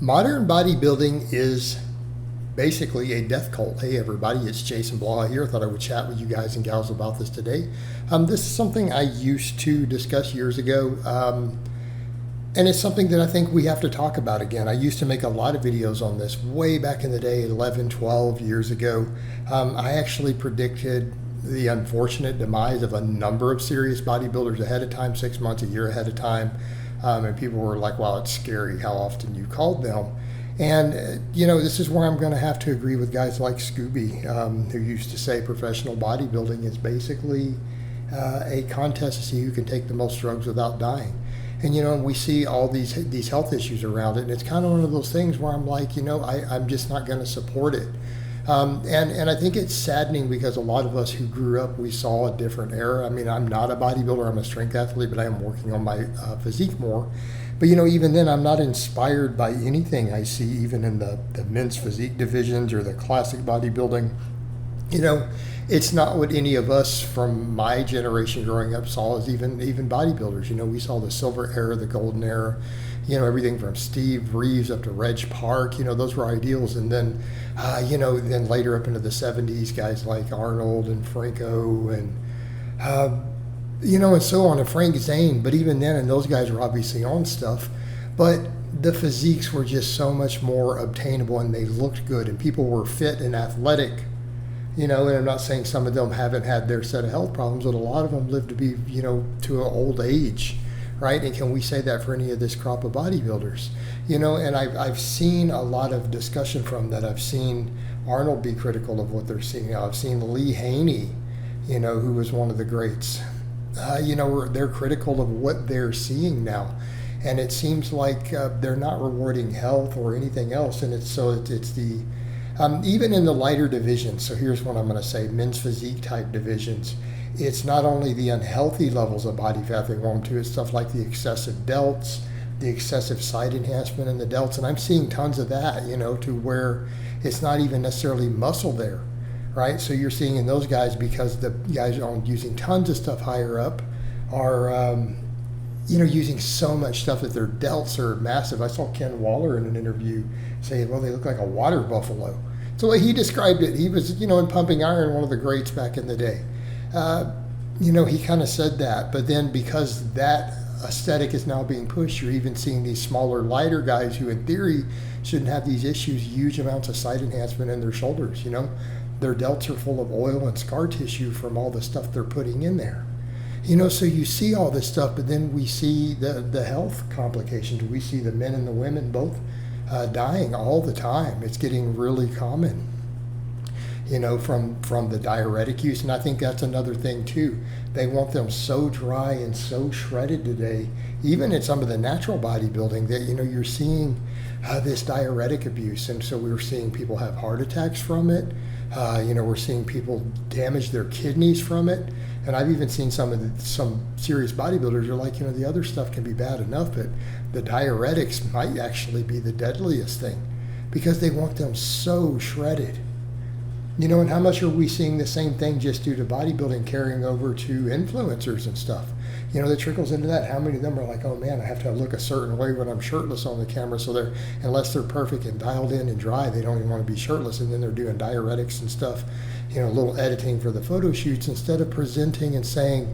Modern bodybuilding is basically a death cult. Hey everybody, it's Jason Blaha here. I thought I would chat with you guys and gals about this today. This is something I used to discuss years ago, and it's something that I think we have to talk about again. I used to make a lot of videos on this way back in the day, 11, 12 years ago. I actually predicted the unfortunate demise of a number of serious bodybuilders ahead of time, 6 months, a year ahead of time. And people were like, wow, it's scary how often you called them. And, this is where I'm going to have to agree with guys like Scooby, who used to say professional bodybuilding is basically a contest to see who can take the most drugs without dying. And, we see all these health issues around it. And it's kind of one of those things where I'm like, I'm just not going to support it. And I think it's saddening because a lot of us who grew up, we saw a different era. I mean, I'm not a bodybuilder, I'm a strength athlete, but I am working on my physique more. But, even then, I'm not inspired by anything I see, even in the men's physique divisions or the classic bodybuilding. It's not what any of us from my generation growing up saw as even bodybuilders. We saw the silver era, the golden era, everything from Steve Reeves up to Reg Park, those were ideals. And then, then later up into the 70s, guys like Arnold and Franco and, and so on, and Frank Zane. But even then, and those guys were obviously on stuff, but the physiques were just so much more obtainable and they looked good and people were fit and athletic. And I'm not saying some of them haven't had their set of health problems, but a lot of them live to be, to an old age, right? And can we say that for any of this crop of bodybuilders? And I've seen a lot of discussion from that. I've seen Arnold be critical of what they're seeing now. I've seen Lee Haney, who was one of the greats. They're critical of what they're seeing now. And it seems like they're not rewarding health or anything else. And it's the even in the lighter divisions, so here's what I'm going to say, men's physique type divisions, it's not only the unhealthy levels of body fat they want them to, it's stuff like the excessive delts, the excessive side enhancement in the delts, and I'm seeing tons of that, to where it's not even necessarily muscle there, right? So you're seeing in those guys, because the guys are using tons of stuff higher up are, using so much stuff that their delts are massive. I saw Ken Waller in an interview say, well, they look like a water buffalo. So the way he described it, he was, in Pumping Iron, one of the greats back in the day. He kind of said that, but then because that aesthetic is now being pushed, you're even seeing these smaller, lighter guys who in theory shouldn't have these issues, huge amounts of side enhancement in their shoulders, Their delts are full of oil and scar tissue from all the stuff they're putting in there. So you see all this stuff, but then we see the health complications. We see the men and the women both dying all the time. It's getting really common, from the diuretic use. And I think that's another thing too. They want them so dry and so shredded today, even in some of the natural bodybuilding, that, you're seeing this diuretic abuse. And so we're seeing people have heart attacks from it. We're seeing people damage their kidneys from it. And I've even seen some serious bodybuilders are like, the other stuff can be bad enough, but the diuretics might actually be the deadliest thing because they want them so shredded. And how much are we seeing the same thing just due to bodybuilding carrying over to influencers and stuff? That trickles into that. How many of them are like, oh man, I have to look a certain way when I'm shirtless on the camera, so unless they're perfect and dialed in and dry, they don't even want to be shirtless, and then they're doing diuretics and stuff, a little editing for the photo shoots instead of presenting and saying,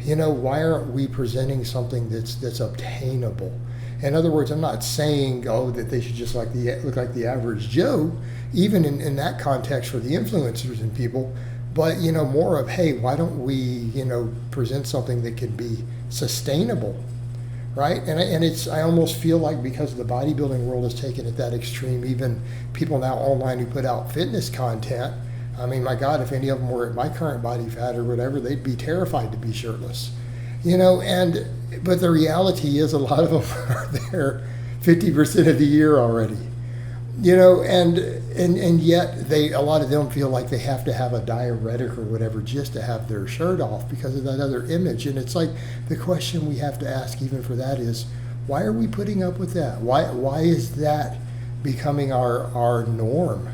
why aren't we presenting something that's obtainable? In other words, I'm not saying, that they should just look like the average Joe, even in that context for the influencers and people, but, more of, hey, why don't we, present something that can be sustainable, right? And I almost feel like because the bodybuilding world has taken it that extreme, even people now online who put out fitness content, I mean, my God, if any of them were at my current body fat or whatever, they'd be terrified to be shirtless, but the reality is a lot of them are there 50% of the year already, and yet a lot of them feel like they have to have a diuretic or whatever just to have their shirt off because of that other image. And it's like the question we have to ask even for that is, why are we putting up with that? Why is that becoming our norm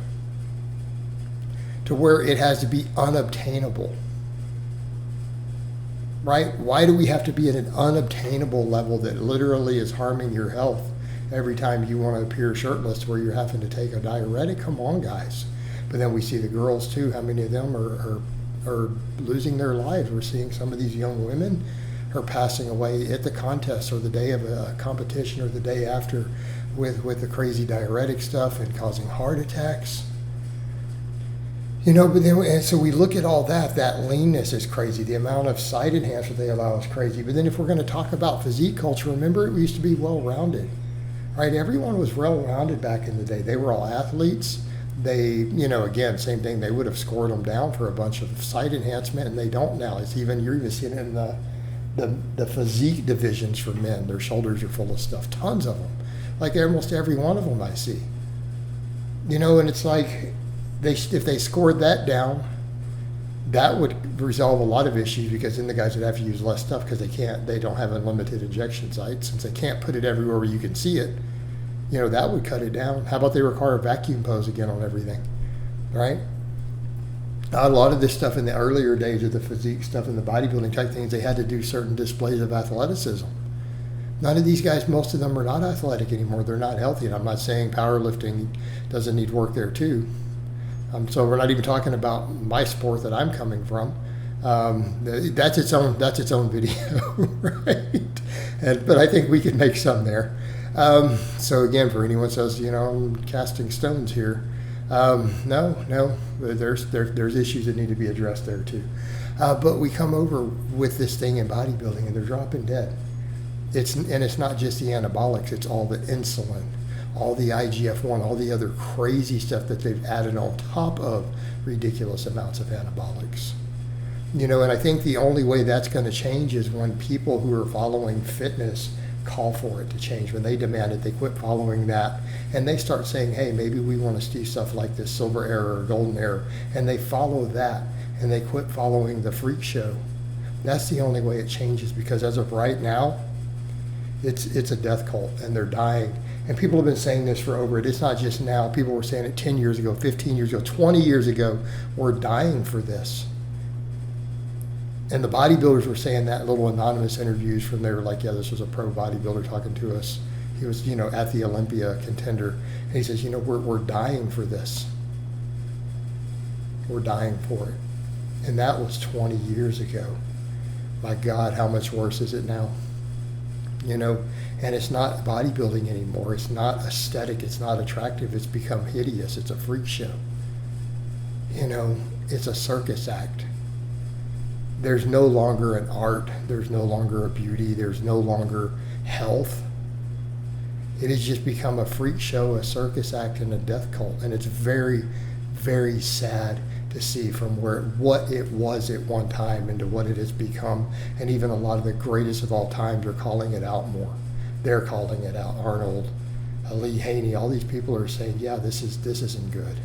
to where it has to be unobtainable? right? Why do we have to be at an unobtainable level that literally is harming your health every time you want to appear shirtless where you're having to take a diuretic. Come on, guys. But then we see the girls too. How many of them are losing their lives? We're seeing some of these young women are passing away at the contest or the day of a competition or the day after with the crazy diuretic stuff and causing heart attacks. You know, but then, and so we look at all that leanness is crazy. The amount of side enhancement they allow is crazy. But then if we're going to talk about physique culture, remember it used to be well-rounded, right? Everyone was well-rounded back in the day. They were all athletes. They, you know, again, same thing. They would have scored them down for a bunch of side enhancement, and they don't now. You're even seeing it in the physique divisions for men. Their shoulders are full of stuff, tons of them. Like almost every one of them I see. You know, and it's like, if they scored that down, that would resolve a lot of issues, because then the guys would have to use less stuff because they don't have unlimited injection sites. Since they can't put it everywhere where you can see it, you know, that would cut it down. How about they require a vacuum pose again on everything, right? A lot of this stuff in the earlier days of the physique stuff and the bodybuilding type things, they had to do certain displays of athleticism. None of these guys, most of them are not athletic anymore. They're not healthy. And I'm not saying powerlifting doesn't need work there too. So we're not even talking about my sport that I'm coming from. That's its own video, right? But I think we can make some there. So again, for anyone who says, you know, I'm casting stones here, no, there's issues that need to be addressed there too. But we come over with this thing in bodybuilding, and they're dropping dead. It's not just the anabolics; it's all the insulin, all the IGF-1, all the other crazy stuff that they've added on top of ridiculous amounts of anabolics. You know, and I think the only way that's going to change is when people who are following fitness call for it to change. When they demand it, they quit following that, and they start saying, hey, maybe we want to see stuff like this silver era or golden era, and they follow that, and they quit following the freak show. That's the only way it changes, because as of right now, it's a death cult, and they're dying. And people have been saying this for over, it's not just now, people were saying it 10 years ago, 15 years ago, 20 years ago, we're dying for this. And the bodybuilders were saying that in little anonymous interviews from there, like, yeah, this was a pro bodybuilder talking to us. He was, you know, at the Olympia contender. And he says, you know, we're dying for this. We're dying for it. And that was 20 years ago. My God, how much worse is it now? You know, and it's not bodybuilding anymore. It's not aesthetic. It's not attractive. It's become hideous. It's a freak show. You know, it's a circus act. There's no longer an art. There's no longer a beauty. There's no longer health. It has just become a freak show, a circus act, and a death cult. And it's very, very sad to see from what it was at one time into what it has become. And even a lot of the greatest of all times are calling it out more. They're calling it out. Arnold, Lee Haney, all these people are saying, yeah, this isn't good.